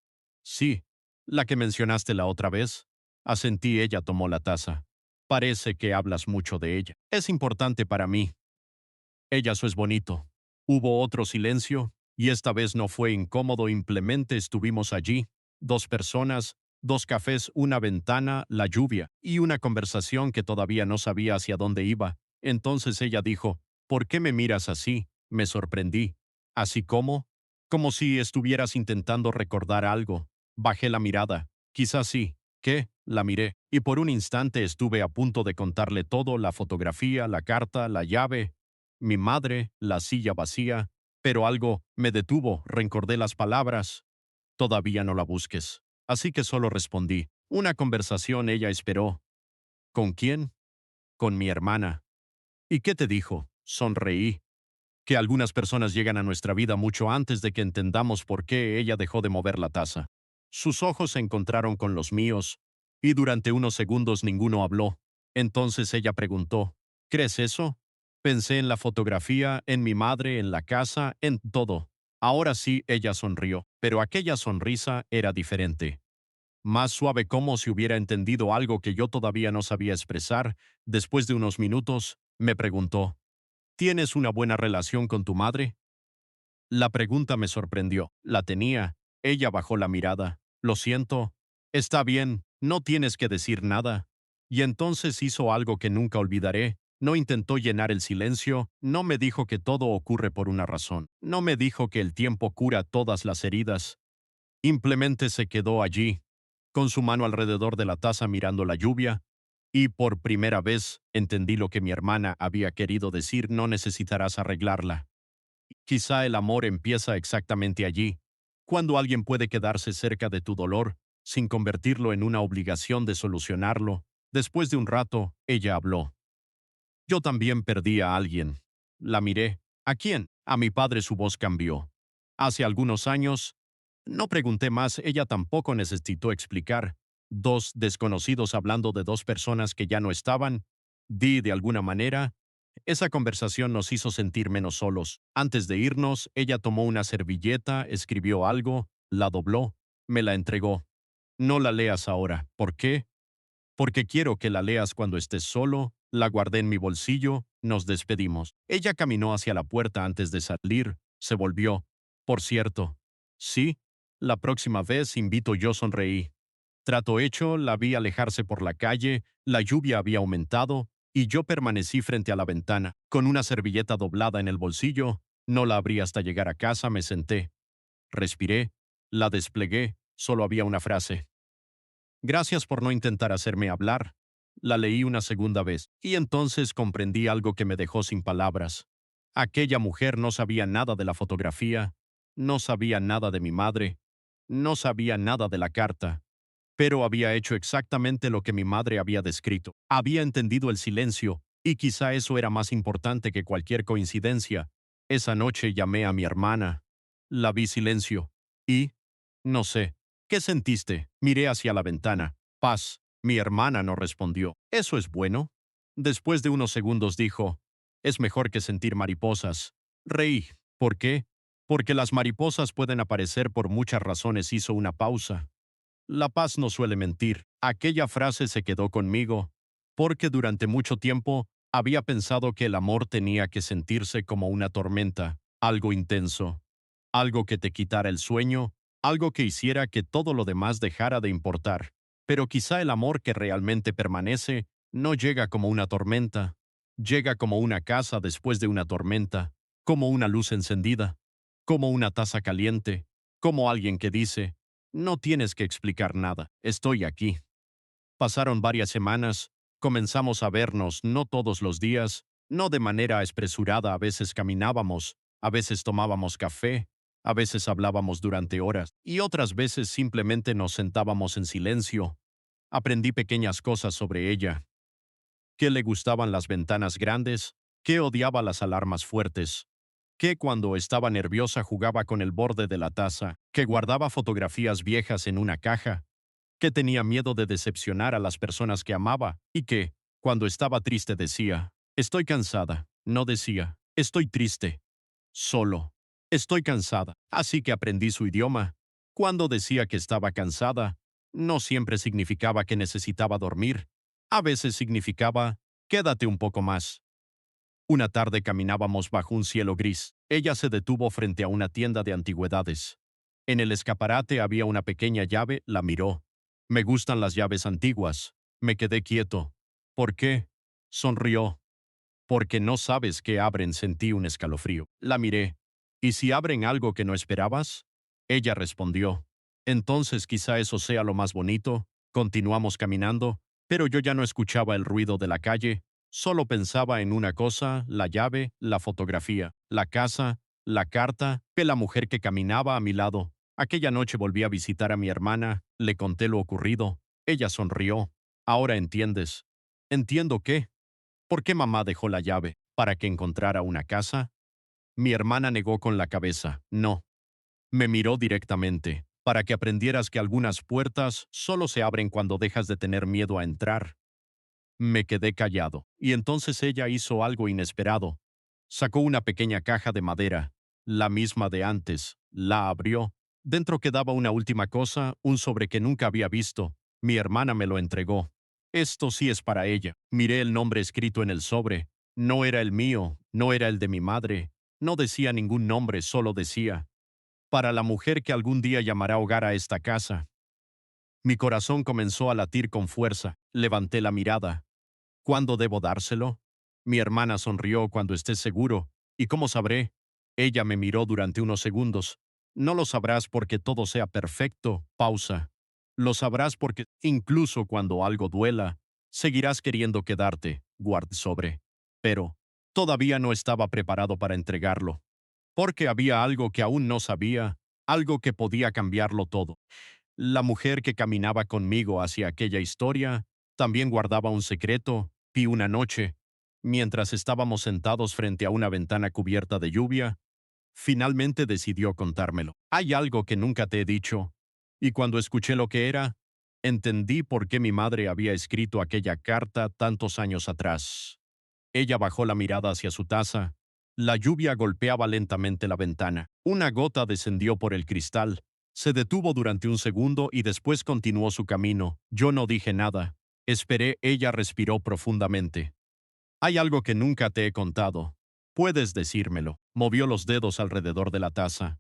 Sí, la que mencionaste la otra vez. Asentí, ella tomó la taza. Parece que hablas mucho de ella. Es importante para mí. Ella, eso es bonito. Hubo otro silencio, y esta vez no fue incómodo, simplemente estuvimos allí, 2 personas, 2 cafés, una ventana, la lluvia, y una conversación que todavía no sabía hacia dónde iba. Entonces ella dijo, ¿por qué me miras así? Me sorprendí. ¿Así como? Como si estuvieras intentando recordar algo. Bajé la mirada. Quizás sí. ¿Qué? La miré, y por un instante estuve a punto de contarle todo, la fotografía, la carta, la llave, mi madre, la silla vacía, pero algo me detuvo, recordé las palabras. Todavía no la busques. Así que solo respondí. Una conversación, ella esperó. ¿Con quién? Con mi hermana. ¿Y qué te dijo? Sonreí. Que algunas personas llegan a nuestra vida mucho antes de que entendamos por qué. Ella dejó de mover la taza. Sus ojos se encontraron con los míos, y durante unos segundos ninguno habló. Entonces ella preguntó, ¿crees eso? Pensé en la fotografía, en mi madre, en la casa, en todo. Ahora sí, ella sonrió, pero aquella sonrisa era diferente. Más suave, como si hubiera entendido algo que yo todavía no sabía expresar. Después de unos minutos, me preguntó, ¿tienes una buena relación con tu madre? La pregunta me sorprendió. La tenía. Ella bajó la mirada. Lo siento. Está bien, no tienes que decir nada. Y entonces hizo algo que nunca olvidaré. No intentó llenar el silencio, no me dijo que todo ocurre por una razón. No me dijo que el tiempo cura todas las heridas. Simplemente se quedó allí, con su mano alrededor de la taza mirando la lluvia, y por primera vez entendí lo que mi hermana había querido decir: no necesitarás arreglarla. Quizá el amor empieza exactamente allí, cuando alguien puede quedarse cerca de tu dolor, sin convertirlo en una obligación de solucionarlo. Después de un rato, ella habló. Yo también perdí a alguien. La miré. ¿A quién? A mi padre. Su voz cambió. Hace algunos años. No pregunté más, ella tampoco necesitó explicar. Dos desconocidos hablando de dos personas que ya no estaban. De alguna manera. Esa conversación nos hizo sentir menos solos. Antes de irnos, ella tomó una servilleta, escribió algo, la dobló, me la entregó. No la leas ahora. ¿Por qué? Porque quiero que la leas cuando estés solo. La guardé en mi bolsillo, nos despedimos. Ella caminó hacia la puerta antes de salir, se volvió. Por cierto, sí, la próxima vez invito. Yo sonreí. Trato hecho, la vi alejarse por la calle, la lluvia había aumentado, y yo permanecí frente a la ventana, con una servilleta doblada en el bolsillo. No la abrí hasta llegar a casa, me senté. Respiré, la desplegué, solo había una frase. Gracias por no intentar hacerme hablar. La leí una segunda vez, y entonces comprendí algo que me dejó sin palabras. Aquella mujer no sabía nada de la fotografía, no sabía nada de mi madre, no sabía nada de la carta, pero había hecho exactamente lo que mi madre había descrito. Había entendido el silencio, y quizá eso era más importante que cualquier coincidencia. Esa noche llamé a mi hermana. La vi silencio. Y, no sé, ¿qué sentiste? Miré hacia la ventana. Paz. Mi hermana no respondió. ¿Eso es bueno? Después de unos segundos dijo, es mejor que sentir mariposas. Reí. ¿Por qué? Porque las mariposas pueden aparecer por muchas razones. Hizo una pausa. La paz no suele mentir. Aquella frase se quedó conmigo, porque durante mucho tiempo había pensado que el amor tenía que sentirse como una tormenta, algo intenso, algo que te quitara el sueño, algo que hiciera que todo lo demás dejara de importar. Pero quizá el amor que realmente permanece no llega como una tormenta, llega como una casa después de una tormenta, como una luz encendida, como una taza caliente, como alguien que dice, no tienes que explicar nada, estoy aquí. Pasaron varias semanas, comenzamos a vernos no todos los días, no de manera apresurada, a veces caminábamos, a veces tomábamos café, a veces hablábamos durante horas, y otras veces simplemente nos sentábamos en silencio. Aprendí pequeñas cosas sobre ella, que le gustaban las ventanas grandes, que odiaba las alarmas fuertes, que cuando estaba nerviosa jugaba con el borde de la taza, que guardaba fotografías viejas en una caja, que tenía miedo de decepcionar a las personas que amaba, y que, cuando estaba triste, decía, estoy cansada. No decía, estoy triste. Solo, estoy cansada. Así que aprendí su idioma. Cuando decía que estaba cansada, no siempre significaba que necesitaba dormir. A veces significaba, quédate un poco más. Una tarde caminábamos bajo un cielo gris. Ella se detuvo frente a una tienda de antigüedades. En el escaparate había una pequeña llave, la miró. Me gustan las llaves antiguas. Me quedé quieto. ¿Por qué? Sonrió. Porque no sabes qué abren, sentí un escalofrío. La miré. ¿Y si abren algo que no esperabas? Ella respondió. Entonces quizá eso sea lo más bonito. Continuamos caminando, pero yo ya no escuchaba el ruido de la calle, solo pensaba en una cosa, la llave, la fotografía, la casa, la carta, que la mujer que caminaba a mi lado. Aquella noche volví a visitar a mi hermana, le conté lo ocurrido. Ella sonrió. Ahora entiendes. ¿Entiendo qué? ¿Por qué mamá dejó la llave? ¿Para que encontrara una casa? Mi hermana negó con la cabeza. No. Me miró directamente. Para que aprendieras que algunas puertas solo se abren cuando dejas de tener miedo a entrar. Me quedé callado, y entonces ella hizo algo inesperado. Sacó una pequeña caja de madera, la misma de antes, la abrió. Dentro quedaba una última cosa, un sobre que nunca había visto. Mi hermana me lo entregó. Esto sí es para ella. Miré el nombre escrito en el sobre. No era el mío, no era el de mi madre. No decía ningún nombre, solo decía, para la mujer que algún día llamará hogar a esta casa. Mi corazón comenzó a latir con fuerza. Levanté la mirada. ¿Cuándo debo dárselo? Mi hermana sonrió. Cuando estés seguro. ¿Y cómo sabré? Ella me miró durante unos segundos. No lo sabrás porque todo sea perfecto. Pausa. Lo sabrás porque, incluso cuando algo duela, seguirás queriendo quedarte. Guard sobre. Pero, todavía no estaba preparado para entregarlo. Porque había algo que aún no sabía, algo que podía cambiarlo todo. La mujer que caminaba conmigo hacia aquella historia también guardaba un secreto, y una noche, mientras estábamos sentados frente a una ventana cubierta de lluvia, finalmente decidió contármelo. Hay algo que nunca te he dicho, y cuando escuché lo que era, entendí por qué mi madre había escrito aquella carta tantos años atrás. Ella bajó la mirada hacia su taza. La lluvia golpeaba lentamente la ventana. Una gota descendió por el cristal. Se detuvo durante un segundo y después continuó su camino. Yo no dije nada. Esperé, ella respiró profundamente. Hay algo que nunca te he contado. Puedes decírmelo. Movió los dedos alrededor de la taza.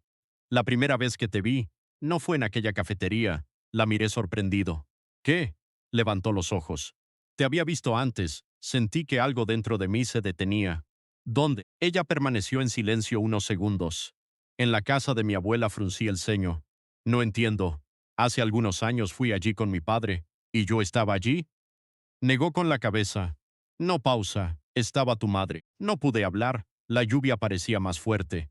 La primera vez que te vi, no fue en aquella cafetería. La miré sorprendido. ¿Qué? Levantó los ojos. Te había visto antes. Sentí que algo dentro de mí se detenía. ¿Dónde? Ella permaneció en silencio unos segundos. En la casa de mi abuela fruncí el ceño. No entiendo. Hace algunos años fui allí con mi padre. ¿Y yo estaba allí? Negó con la cabeza. No, pausa. Estaba tu madre. No pude hablar. La lluvia parecía más fuerte.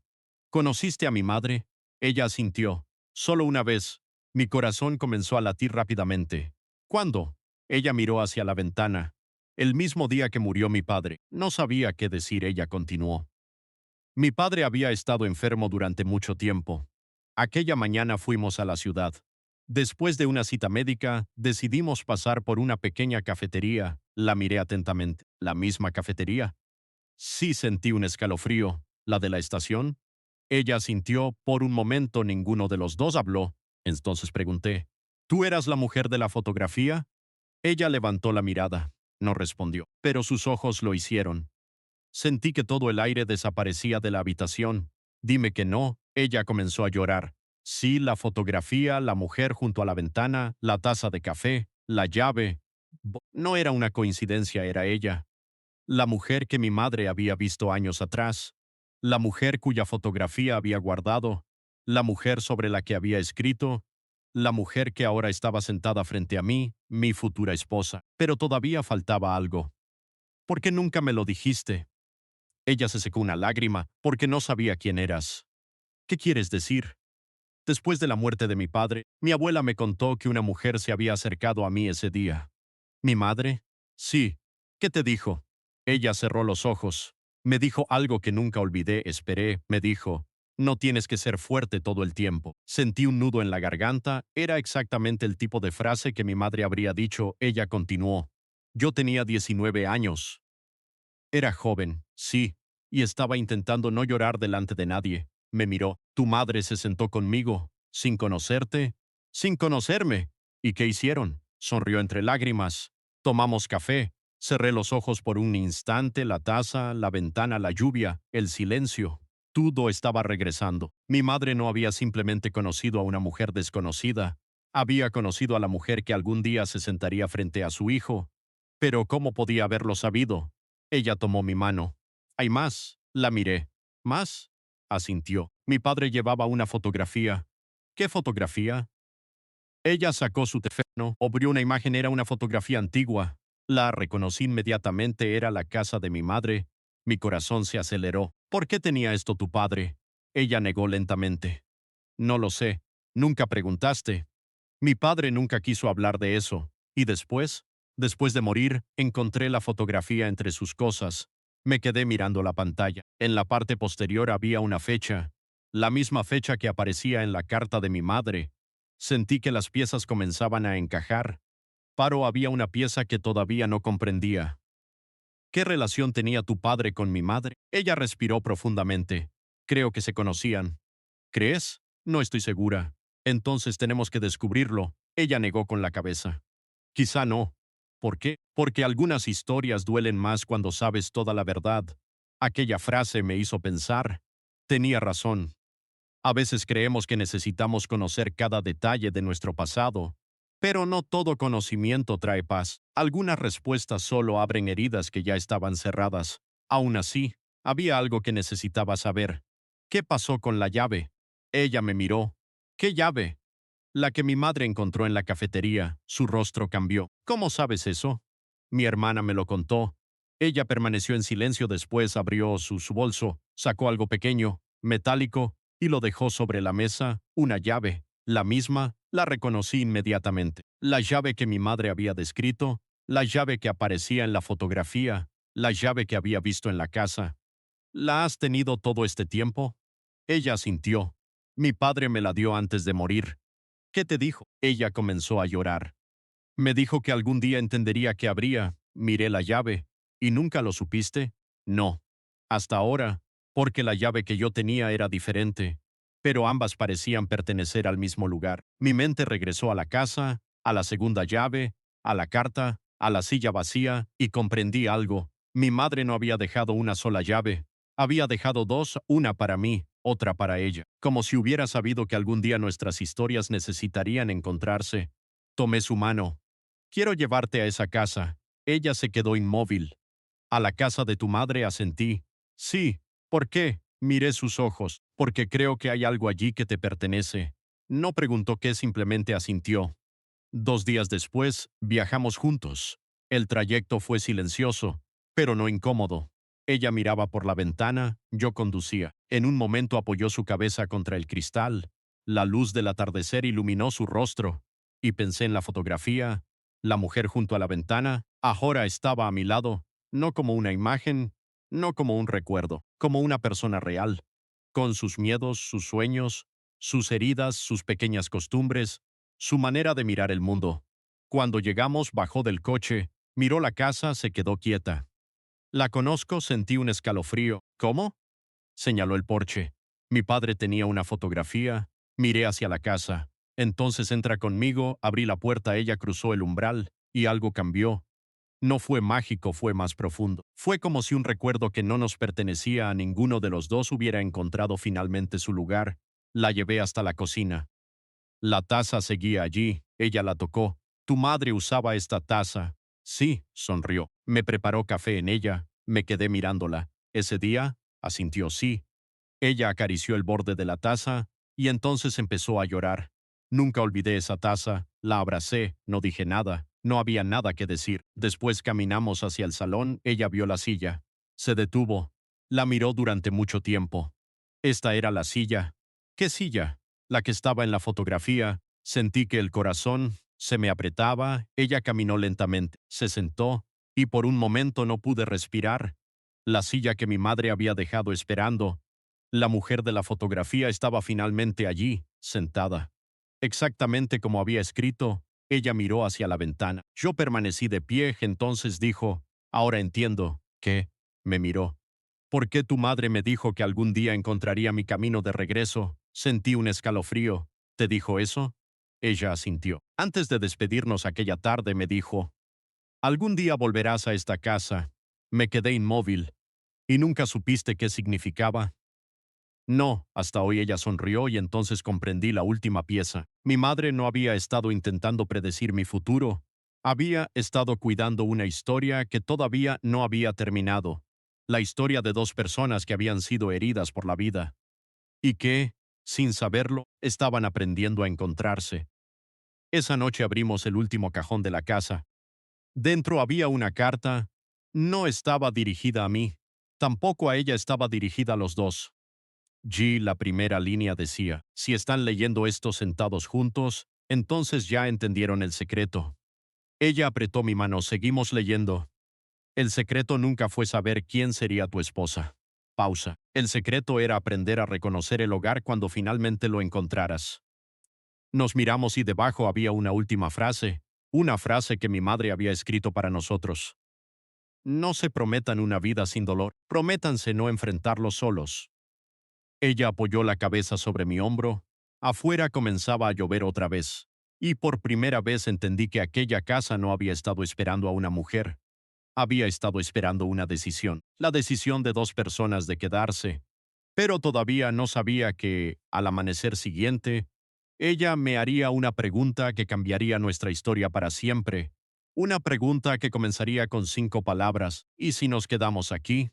¿Conociste a mi madre? Ella asintió. Solo una vez. Mi corazón comenzó a latir rápidamente. ¿Cuándo? Ella miró hacia la ventana. El mismo día que murió mi padre. No sabía qué decir, ella continuó. Mi padre había estado enfermo durante mucho tiempo. Aquella mañana fuimos a la ciudad. Después de una cita médica, decidimos pasar por una pequeña cafetería. La miré atentamente. ¿La misma cafetería? Sí, sentí un escalofrío. ¿La de la estación? Ella sintió. Por un momento ninguno de los dos habló. Entonces pregunté, ¿tú eras la mujer de la fotografía? Ella levantó la mirada. No respondió, pero sus ojos lo hicieron. Sentí que todo el aire desaparecía de la habitación. Dime que no, ella comenzó a llorar. Sí, la fotografía, la mujer junto a la ventana, la taza de café, la llave. No era una coincidencia, era ella. La mujer que mi madre había visto años atrás. La mujer cuya fotografía había guardado. La mujer sobre la que había escrito. La mujer que ahora estaba sentada frente a mí, mi futura esposa. Pero todavía faltaba algo. ¿Por qué nunca me lo dijiste? Ella se secó una lágrima porque no sabía quién eras. ¿Qué quieres decir? Después de la muerte de mi padre, mi abuela me contó que una mujer se había acercado a mí ese día. ¿Mi madre? Sí. ¿Qué te dijo? Ella cerró los ojos. Me dijo algo que nunca olvidé. Esperé. Me dijo, no tienes que ser fuerte todo el tiempo. Sentí un nudo en la garganta. Era exactamente el tipo de frase que mi madre habría dicho. Ella continuó. Yo tenía 19 años. Era joven, sí, y estaba intentando no llorar delante de nadie. Me miró. Tu madre se sentó conmigo, sin conocerte, sin conocerme. ¿Y qué hicieron? Sonrió entre lágrimas. Tomamos café. Cerré los ojos por un instante, la taza, la ventana, la lluvia, el silencio. Todo estaba regresando. Mi madre no había simplemente conocido a una mujer desconocida. Había conocido a la mujer que algún día se sentaría frente a su hijo. Pero ¿cómo podía haberlo sabido? Ella tomó mi mano. ¿Hay más? La miré. ¿Más? Asintió. Mi padre llevaba una fotografía. ¿Qué fotografía? Ella sacó su teléfono, abrió una imagen, era una fotografía antigua. La reconocí inmediatamente, era la casa de mi madre. Mi corazón se aceleró. ¿Por qué tenía esto tu padre? Ella negó lentamente. No lo sé. Nunca preguntaste. Mi padre nunca quiso hablar de eso. ¿Y después? Después de morir, encontré la fotografía entre sus cosas. Me quedé mirando la pantalla. En la parte posterior había una fecha. La misma fecha que aparecía en la carta de mi madre. Sentí que las piezas comenzaban a encajar. Pero había una pieza que todavía no comprendía. ¿Qué relación tenía tu padre con mi madre? Ella respiró profundamente. Creo que se conocían. ¿Crees? No estoy segura. Entonces tenemos que descubrirlo. Ella negó con la cabeza. Quizá no. ¿Por qué? Porque algunas historias duelen más cuando sabes toda la verdad. Aquella frase me hizo pensar. Tenía razón. A veces creemos que necesitamos conocer cada detalle de nuestro pasado, pero no todo conocimiento trae paz. Algunas respuestas solo abren heridas que ya estaban cerradas. Aún así, había algo que necesitaba saber. ¿Qué pasó con la llave? Ella me miró. ¿Qué llave? La que mi madre encontró en la cafetería. Su rostro cambió. ¿Cómo sabes eso? Mi hermana me lo contó. Ella permaneció en silencio, después abrió su bolso, sacó algo pequeño, metálico, y lo dejó sobre la mesa, una llave. La misma, la reconocí inmediatamente. La llave que mi madre había descrito, la llave que aparecía en la fotografía, la llave que había visto en la casa. ¿La has tenido todo este tiempo? Ella asintió. Mi padre me la dio antes de morir. ¿Qué te dijo? Ella comenzó a llorar. Me dijo que algún día entendería que habría. Miré la llave. ¿Y nunca lo supiste? No. Hasta ahora, porque la llave que yo tenía era diferente. Pero ambas parecían pertenecer al mismo lugar. Mi mente regresó a la casa, a la segunda llave, a la carta, a la silla vacía, y comprendí algo. Mi madre no había dejado una sola llave. Había dejado dos, una para mí, otra para ella. Como si hubiera sabido que algún día nuestras historias necesitarían encontrarse. Tomé su mano. Quiero llevarte a esa casa. Ella se quedó inmóvil. A la casa de tu madre, asentí. Sí. ¿Por qué? Miré sus ojos. Porque creo que hay algo allí que te pertenece. No preguntó qué, simplemente asintió. 2 días después, viajamos juntos. El trayecto fue silencioso, pero no incómodo. Ella miraba por la ventana, yo conducía. En un momento apoyó su cabeza contra el cristal. La luz del atardecer iluminó su rostro. Y pensé en la fotografía. La mujer junto a la ventana, ahora estaba a mi lado, no como una imagen, no como un recuerdo, como una persona real, con sus miedos, sus sueños, sus heridas, sus pequeñas costumbres, su manera de mirar el mundo. Cuando llegamos, bajó del coche, miró la casa, se quedó quieta. La conozco, sentí un escalofrío. ¿Cómo? Señaló el porche. Mi padre tenía una fotografía. Miré hacia la casa. Entonces entra conmigo, abrí la puerta, ella cruzó el umbral, y algo cambió. No fue mágico, fue más profundo. Fue como si un recuerdo que no nos pertenecía a ninguno de los dos hubiera encontrado finalmente su lugar. La llevé hasta la cocina. La taza seguía allí, ella la tocó. Tu madre usaba esta taza. Sí, sonrió. Me preparó café en ella. Me quedé mirándola. Ese día, asintió sí. Ella acarició el borde de la taza, y entonces empezó a llorar. Nunca olvidé esa taza, la abracé, no dije nada, no había nada que decir. Después caminamos hacia el salón, ella vio la silla. Se detuvo. La miró durante mucho tiempo. Esta era la silla. ¿Qué silla? La que estaba en la fotografía. Sentí que el corazón se me apretaba, ella caminó lentamente, se sentó, y por un momento no pude respirar. La silla que mi madre había dejado esperando. La mujer de la fotografía estaba finalmente allí, sentada. Exactamente como había escrito, ella miró hacia la ventana. Yo permanecí de pie, entonces dijo, ahora entiendo, ¿qué? Me miró. ¿Por qué tu madre me dijo que algún día encontraría mi camino de regreso? Sentí un escalofrío. ¿Te dijo eso? Ella asintió. Antes de despedirnos aquella tarde me dijo, algún día volverás a esta casa. Me quedé inmóvil. ¿Y nunca supiste qué significaba? No, hasta hoy. Ella sonrió y entonces comprendí la última pieza. Mi madre no había estado intentando predecir mi futuro. Había estado cuidando una historia que todavía no había terminado. La historia de dos personas que habían sido heridas por la vida y que, sin saberlo, estaban aprendiendo a encontrarse. Esa noche abrimos el último cajón de la casa. Dentro había una carta. No estaba dirigida a mí. Tampoco a ella, estaba dirigida a los dos. La primera línea decía, si están leyendo esto sentados juntos, entonces ya entendieron el secreto. Ella apretó mi mano, seguimos leyendo. El secreto nunca fue saber quién sería tu esposa. Pausa. El secreto era aprender a reconocer el hogar cuando finalmente lo encontraras. Nos miramos y debajo había una frase que mi madre había escrito para nosotros. No se prometan una vida sin dolor, prométanse no enfrentarlo solos. Ella apoyó la cabeza sobre mi hombro. Afuera comenzaba a llover otra vez, y por primera vez entendí que aquella casa no había estado esperando a una mujer. Había estado esperando una decisión, la decisión de dos personas de quedarse. Pero todavía no sabía que, al amanecer siguiente, ella me haría una pregunta que cambiaría nuestra historia para siempre. Una pregunta que comenzaría con 5 palabras: ¿y si nos quedamos aquí?